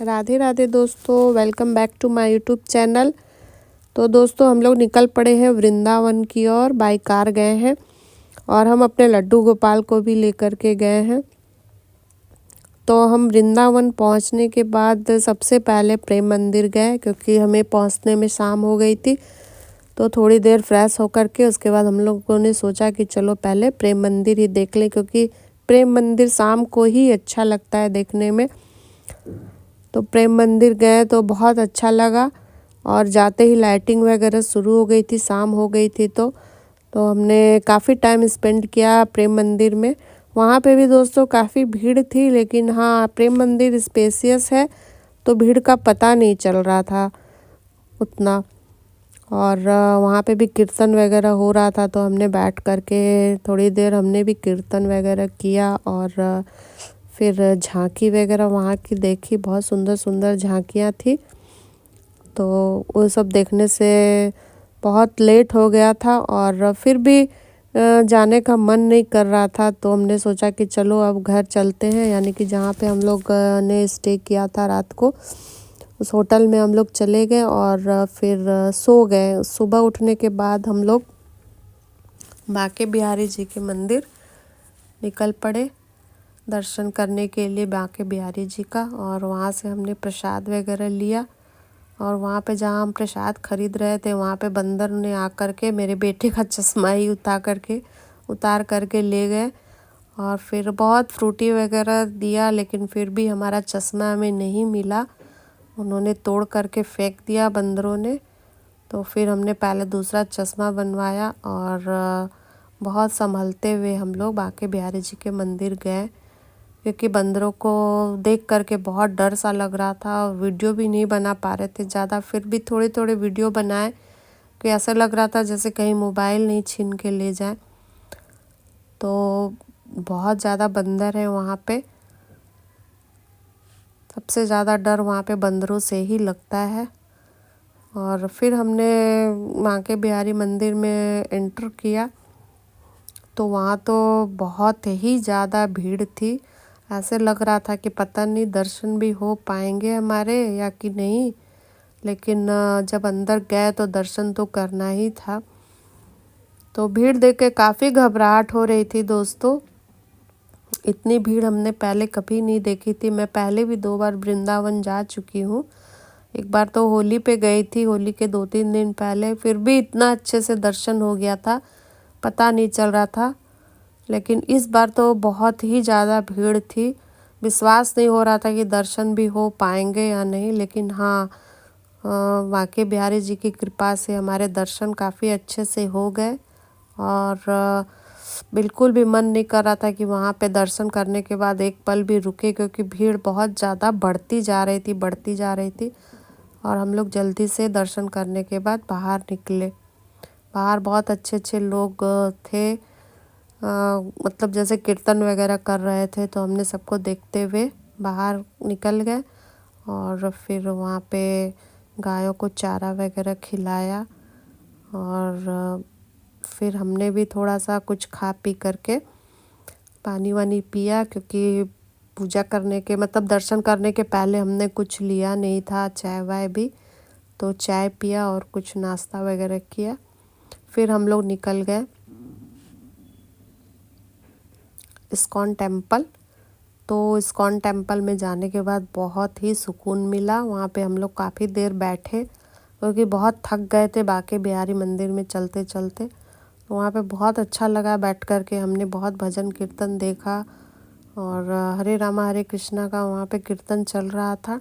राधे राधे दोस्तों, welcome back to my YouTube channel. तो दोस्तों हम लोग निकल पड़े हैं वृंदावन की ओर, बाई कार गए हैं और हम अपने लड्डू गोपाल को भी लेकर के गए हैं। तो हम वृंदावन पहुंचने के बाद सबसे पहले प्रेम मंदिर गए, क्योंकि हमें पहुंचने में शाम हो गई थी। तो थोड़ी देर फ्रेश होकर के उसके बाद हम लोगों ने सोचा कि चलो पहले प्रेम मंदिर ही देख लें, क्योंकि प्रेम मंदिर शाम को ही अच्छा लगता है देखने में। तो प्रेम मंदिर गए तो बहुत अच्छा लगा और जाते ही लाइटिंग वगैरह शुरू हो गई थी, शाम हो गई थी। तो हमने काफ़ी टाइम स्पेंड किया प्रेम मंदिर में। वहाँ पे भी दोस्तों काफ़ी भीड़ थी, लेकिन हाँ, प्रेम मंदिर स्पेसियस है तो भीड़ का पता नहीं चल रहा था उतना। और वहाँ पे भी कीर्तन वगैरह हो रहा था, तो हमने बैठ कर के थोड़ी देर हमने भी कीर्तन वगैरह किया और फिर झांकी वगैरह वहाँ की देखी। बहुत सुंदर सुंदर झांकियाँ थी, तो वो सब देखने से बहुत लेट हो गया था और फिर भी जाने का मन नहीं कर रहा था। तो हमने सोचा कि चलो अब घर चलते हैं, यानी कि जहाँ पे हम लोग ने स्टे किया था रात को, उस होटल में हम लोग चले गए और फिर सो गए। सुबह उठने के बाद हम लोग बांके बिहारी जी के मंदिर निकल पड़े दर्शन करने के लिए, बांके बिहारी जी का। और वहाँ से हमने प्रसाद वगैरह लिया और वहाँ पे जहाँ हम प्रसाद खरीद रहे थे, वहाँ पे बंदर ने आकर के मेरे बेटे का चश्मा ही उतार करके ले गए। और फिर बहुत फ्रूटी वगैरह दिया, लेकिन फिर भी हमारा चश्मा हमें नहीं मिला। उन्होंने तोड़ करके फेंक दिया बंदरों ने। तो फिर हमने पहले दूसरा चश्मा बनवाया और बहुत संभलते हुए हम लोग बांके बिहारी जी के मंदिर गए, क्योंकि बंदरों को देख करके बहुत डर सा लग रहा था और वीडियो भी नहीं बना पा रहे थे ज़्यादा। फिर भी थोड़े थोड़े वीडियो बनाए, कि ऐसा लग रहा था जैसे कहीं मोबाइल नहीं छीन के ले जाए। तो बहुत ज़्यादा बंदर है वहाँ पे, सबसे ज़्यादा डर वहाँ पे बंदरों से ही लगता है। और फिर हमने बांके बिहारी मंदिर में एंटर किया, तो वहाँ तो बहुत ही ज़्यादा भीड़ थी। ऐसे लग रहा था कि पता नहीं दर्शन भी हो पाएंगे हमारे या कि नहीं, लेकिन जब अंदर गए तो दर्शन तो करना ही था। तो भीड़ देख के काफ़ी घबराहट हो रही थी दोस्तों। इतनी भीड़ हमने पहले कभी नहीं देखी थी। मैं पहले भी 2 बार वृंदावन जा चुकी हूँ। एक बार तो होली पे गई थी, होली के 2-3 दिन पहले, फिर भी इतना अच्छे से दर्शन हो गया था, पता नहीं चल रहा था। लेकिन इस बार तो बहुत ही ज़्यादा भीड़ थी, विश्वास नहीं हो रहा था कि दर्शन भी हो पाएंगे या नहीं। लेकिन हाँ, बांके बिहारी जी की कृपा से हमारे दर्शन काफ़ी अच्छे से हो गए और बिल्कुल भी मन नहीं कर रहा था कि वहाँ पे दर्शन करने के बाद एक पल भी रुके, क्योंकि भीड़ बहुत ज़्यादा बढ़ती जा रही थी। और हम लोग जल्दी से दर्शन करने के बाद बाहर निकले। बाहर बहुत अच्छे अच्छे लोग थे, मतलब जैसे कीर्तन वगैरह कर रहे थे, तो हमने सबको देखते हुए बाहर निकल गए। और फिर वहाँ पे गायों को चारा वगैरह खिलाया और फिर हमने भी थोड़ा सा कुछ खा पी करके पानी वानी पिया, क्योंकि पूजा करने के मतलब दर्शन करने के पहले हमने कुछ लिया नहीं था, चाय वाय भी। तो चाय पिया और कुछ नाश्ता वगैरह किया। फिर हम लोग निकल गए इस्कॉन टेम्पल। तो इस्कॉन टेम्पल में जाने के बाद बहुत ही सुकून मिला। वहाँ पे हम लोग काफ़ी देर बैठे, क्योंकि बहुत थक गए थे बांके बिहारी मंदिर में चलते चलते। तो वहाँ पे बहुत अच्छा लगा बैठ कर के। हमने बहुत भजन कीर्तन देखा और हरे रामा हरे कृष्णा का वहाँ पे कीर्तन चल रहा था।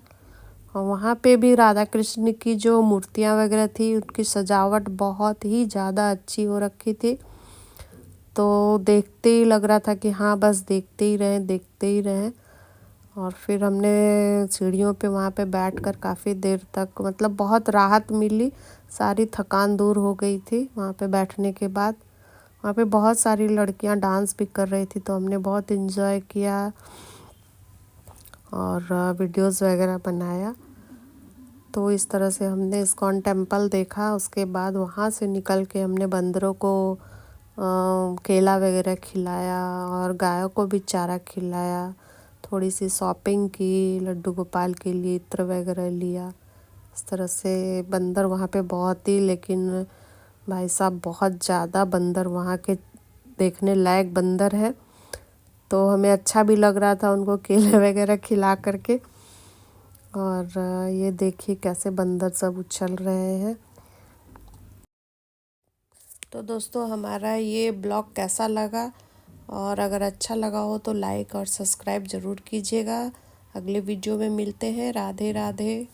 और वहाँ पे भी राधा कृष्ण की जो मूर्तियाँ वगैरह थी, उनकी सजावट बहुत ही ज़्यादा अच्छी हो रखी थी। तो देखते ही लग रहा था कि हाँ, बस देखते ही रहें। और फिर हमने सीढ़ियों पे वहाँ पे बैठकर काफ़ी देर तक, मतलब बहुत राहत मिली, सारी थकान दूर हो गई थी वहाँ पे बैठने के बाद। वहाँ पे बहुत सारी लड़कियाँ डांस भी कर रही थी, तो हमने बहुत इन्जॉय किया और वीडियोस वगैरह बनाया। तो इस तरह से हमने इस्कॉन टेम्पल देखा। उसके बाद वहाँ से निकल के हमने बंदरों को केला वगैरह खिलाया और गायों को भी चारा खिलाया। थोड़ी सी शॉपिंग की, लड्डू गोपाल के लिए इत्र वगैरह लिया। इस तरह से बंदर वहाँ पे बहुत ही, लेकिन भाई साहब बहुत ज़्यादा बंदर वहाँ के देखने लायक बंदर है। तो हमें अच्छा भी लग रहा था उनको केले वगैरह खिला करके। और ये देखिए कैसे बंदर सब उछल रहे हैं। तो दोस्तों हमारा ये ब्लॉग कैसा लगा, और अगर अच्छा लगा हो तो लाइक और सब्सक्राइब ज़रूर कीजिएगा। अगले वीडियो में मिलते हैं। राधे राधे।